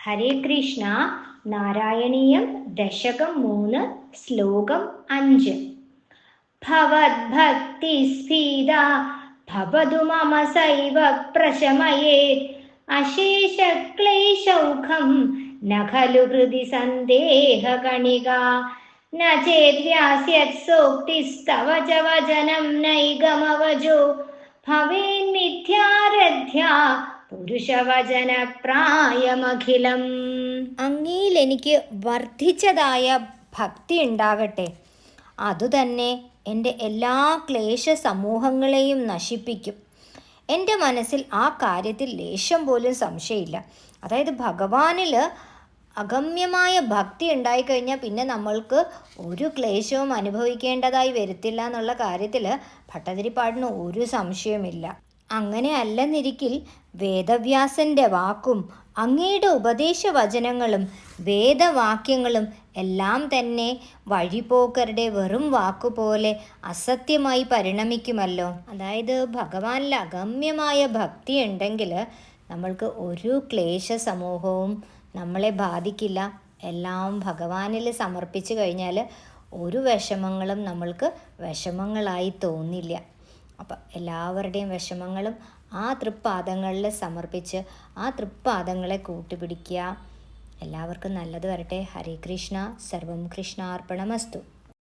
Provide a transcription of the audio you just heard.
ഹരേ കൃഷ്ണ. നാരായണീയം ദശകം 3 ശ്ലോകം 5. ഭവദ്ഭക്തിസ്ഫീത ഭവതു മമ സൈവ പ്രശമയേത് അശേഷക്ലേശൗഖം ന ഖലു ഹൃദി സന്ദേഹകണിക ന ചേദ്യാസ്യത് സോക്തിസ്തവ ച വചനം നൈഗമവജോ ഭവേന്മിഥ്യാരഥ്യാ പുരുഷവചന പ്രായമഖിലം. അങ്ങയിൽ എനിക്ക് വർദ്ധിച്ചതായ ഭക്തി ഉണ്ടാകട്ടെ. അതുതന്നെ എൻ്റെ എല്ലാ ക്ലേശ സമൂഹങ്ങളെയും നശിപ്പിക്കും. എൻ്റെ മനസ്സിൽ ആ കാര്യത്തിൽ ലേശം പോലും സംശയമില്ല. അതായത് ഭഗവാനിൽ അഗമ്യമായ ഭക്തി ഉണ്ടായിക്കഴിഞ്ഞാൽ പിന്നെ നമ്മൾക്ക് ഒരു ക്ലേശവും അനുഭവിക്കേണ്ടതായി വരത്തില്ല എന്നുള്ള കാര്യത്തിൽ ഭട്ടതിരിപ്പാടിന് ഒരു സംശയമില്ല. അങ്ങനെ അല്ലെന്നിരിക്കിൽ വേദവ്യാസൻ്റെ വാക്കും അങ്ങയുടെ ഉപദേശവചനങ്ങളും വേദവാക്യങ്ങളും എല്ലാം തന്നെ വഴിപോക്കരുടെ വെറും വാക്കുപോലെ അസത്യമായി പരിണമിക്കുമല്ലോ. അതായത് ഭഗവാനിൽ അഗമ്യമായ ഭക്തി ഉണ്ടെങ്കിൽ നമ്മൾക്ക് ഒരു ക്ലേശ സമൂഹവും നമ്മളെ ബാധിക്കില്ല. എല്ലാം ഭഗവാനിൽ സമർപ്പിച്ചു കഴിഞ്ഞാൽ ഒരു വിഷമങ്ങളും നമ്മൾക്ക് വിഷമങ്ങളായി തോന്നില്ല. അപ്പം എല്ലാവരുടെയും വിഷമങ്ങളും ആ തൃപ്പാദങ്ങളിൽ സമർപ്പിച്ച് ആ തൃപ്പാദങ്ങളെ കൂട്ടുപിടിക്കുക. എല്ലാവർക്കും നല്ലത് വരട്ടെ. ഹരേ കൃഷ്ണ. സർവം കൃഷ്ണാർപ്പണമസ്തു.